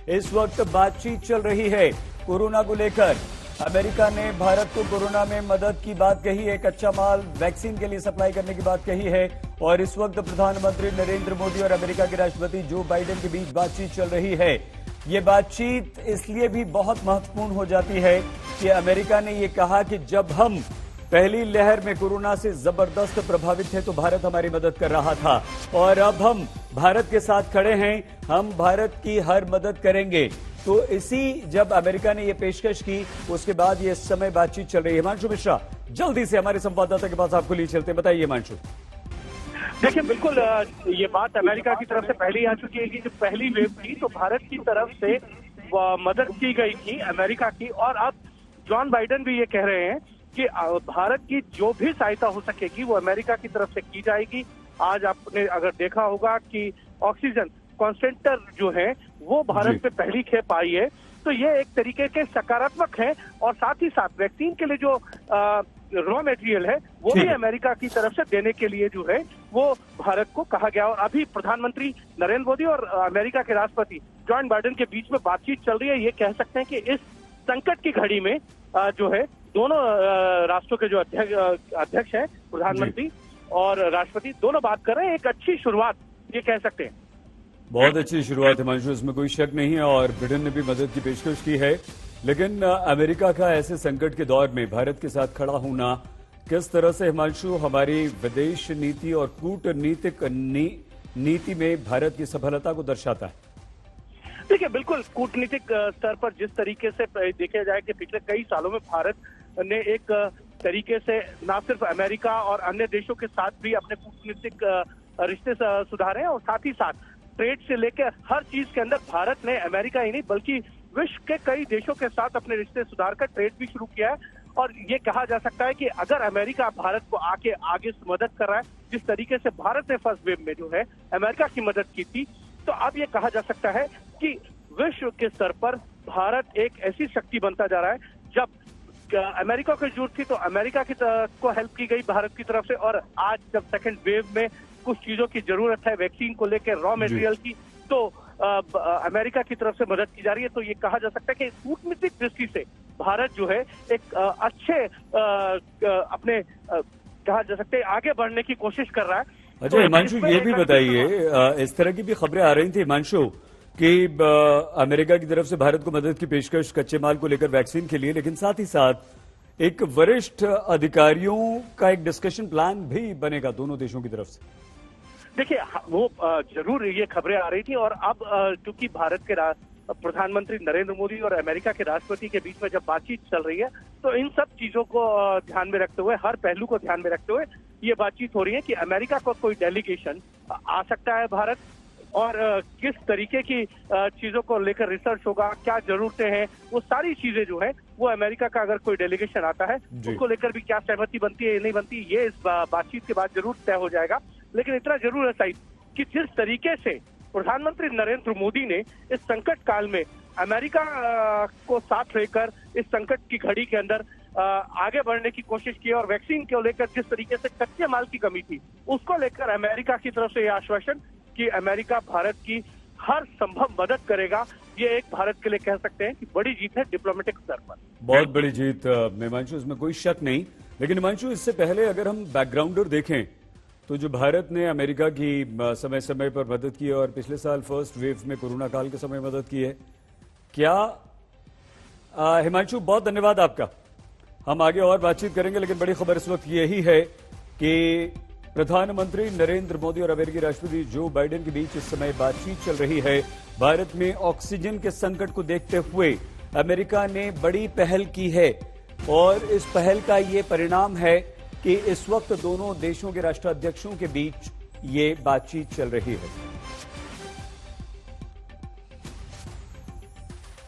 इस वक्त बातचीत चल रही है कोरोना को लेकर। अमेरिका ने भारत को कोरोना में मदद की बात कही है, कच्चा माल वैक्सीन के लिए सप्लाई करने की बात कही है। और इस वक्त प्रधानमंत्री नरेंद्र मोदी और अमेरिका के राष्ट्रपति जो बाइडेन के बीच बातचीत चल रही है। ये बातचीत इसलिए भी बहुत महत्वपूर्ण हो जाती है कि अमेरिका ने ये कहा कि जब हम पहली लहर में कोरोना से जबरदस्त प्रभावित थे तो भारत हमारी मदद कर रहा था और अब हम भारत के साथ खड़े हैं, हम भारत की हर मदद करेंगे। तो इसी जब अमेरिका ने यह पेशकश की उसके बाद ये समय बातचीत चल रही है। हिमांशु मिश्रा जल्दी से हमारे संवाददाता के पास आपको लिए चलते हैं, बताइए हिमांशु। देखिए बिल्कुल ये बात अमेरिका की तरफ से पहले ही आ चुकी है कि जब पहली वेव थी तो भारत की तरफ से मदद की गई थी अमेरिका की, और अब जॉन बाइडेन भी ये कह रहे हैं कि भारत की जो भी सहायता हो सकेगी वो अमेरिका की तरफ से की जाएगी। आज आपने अगर देखा होगा कि ऑक्सीजन कॉन्सेंट्रेटर जो है वो भारत पे पहली खेप आई है, तो ये एक तरीके के सकारात्मक है। और साथ ही साथ वैक्सीन के लिए जो रॉ मटेरियल है वो भी अमेरिका की तरफ से देने के लिए जो है वो भारत को कहा गया। और अभी प्रधानमंत्री नरेंद्र मोदी और अमेरिका के राष्ट्रपति जॉन बाइडेन के बीच में बातचीत चल रही है। ये कह सकते हैं कि इस संकट की घड़ी में जो है दोनों राष्ट्रों के जो अध्यक्ष हैं, प्रधानमंत्री और राष्ट्रपति, दोनों बात कर रहे हैं। एक अच्छी शुरुआत ये कह सकते हैं। बहुत अच्छी शुरुआत है हिमांशु, इसमें कोई शक नहीं है और ब्रिटेन ने भी मदद की पेशकश की है। लेकिन अमेरिका का ऐसे संकट के दौर में भारत के साथ खड़ा होना किस तरह से हिमांशु हमारी विदेश नीति और कूटनीतिक नीति में भारत की सफलता को दर्शाता है? देखिए बिल्कुल कूटनीतिक स्तर पर जिस तरीके से देखा जाए कि पिछले कई सालों में भारत ने एक तरीके से न सिर्फ अमेरिका और अन्य देशों के साथ भी अपने कूटनीतिक रिश्ते सुधारे हैं, और साथ ही साथ ट्रेड से लेकर हर चीज के अंदर भारत ने अमेरिका ही नहीं बल्कि विश्व के कई देशों के साथ अपने रिश्ते सुधार कर ट्रेड भी शुरू किया है। और ये कहा जा सकता है कि अगर अमेरिका भारत को आगे से मदद कर रहा है, जिस तरीके से भारत ने फर्स्ट वेव में जो है अमेरिका की मदद की थी, तो अब ये कहा जा सकता है कि विश्व के स्तर पर भारत एक ऐसी शक्ति बनता जा रहा है। जब अमेरिका को जरूरत थी तो अमेरिका को हेल्प की गई भारत की तरफ से, और आज जब सेकंड वेव में कुछ चीजों की जरूरत है वैक्सीन को लेकर, रॉ मटेरियल की, तो अमेरिका की तरफ से मदद की जा रही है। तो ये कहा जा सकता है कि कूटनीतिक दृष्टि से भारत जो है एक अच्छे अपने कहा जा सकता है आगे बढ़ने की कोशिश कर रहा है। अच्छा हिमांशु ये भी बताइए, इस तरह की भी खबरें आ रही थी हिमांशु कि अमेरिका की तरफ से भारत को मदद की पेशकश कच्चे माल को लेकर वैक्सीन के लिए, लेकिन साथ ही साथ एक वरिष्ठ अधिकारियों का एक डिस्कशन प्लान भी बनेगा दोनों देशों की तरफ से। देखिए वो जरूर ये खबरें आ रही थी, और अब क्योंकि भारत के प्रधानमंत्री नरेंद्र मोदी और अमेरिका के राष्ट्रपति के बीच में जब बातचीत चल रही है तो इन सब चीजों को ध्यान में रखते हुए, हर पहलू को ध्यान में रखते हुए ये बातचीत हो रही है कि अमेरिका को कोई डेलीगेशन आ सकता है भारत, और किस तरीके की चीजों को लेकर रिसर्च होगा, क्या जरूरतें हैं, वो सारी चीजें जो है वो अमेरिका का अगर कोई डेलीगेशन आता है उसको लेकर भी क्या सहमति बनती है या नहीं बनती, ये इस बातचीत के बाद जरूर तय हो जाएगा। लेकिन इतना जरूर है साहिब कि जिस तरीके से प्रधानमंत्री नरेंद्र मोदी ने इस संकट काल में अमेरिका को साथ लेकर इस संकट की घड़ी के अंदर आगे बढ़ने की कोशिश की, और वैक्सीन को लेकर जिस तरीके से कच्चे माल की कमी थी उसको लेकर अमेरिका की तरफ से यह आश्वासन कि अमेरिका भारत की हर संभव मदद करेगा, ये एक भारत के लिए कह सकते हैं कि बड़ी जीत है डिप्लोमेटिक स्तर पर। बहुत बड़ी जीत हिमांशु, इसमें कोई शक नहीं। लेकिन हिमांशु इससे पहले अगर हम बैकग्राउंडर देखें तो जो भारत ने अमेरिका की समय समय पर मदद की है और पिछले साल फर्स्ट वेव में कोरोना काल के समय मदद की है, क्या हिमांशु बहुत धन्यवाद आपका। हम आगे और बातचीत करेंगे, लेकिन बड़ी खबर इस वक्त यही है कि प्रधानमंत्री नरेंद्र मोदी और अमेरिकी राष्ट्रपति जो बाइडेन के बीच इस समय बातचीत चल रही है। भारत में ऑक्सीजन के संकट को देखते हुए अमेरिका ने बड़ी पहल की है और इस पहल का ये परिणाम है कि इस वक्त दोनों देशों के राष्ट्राध्यक्षों के बीच ये बातचीत चल रही है।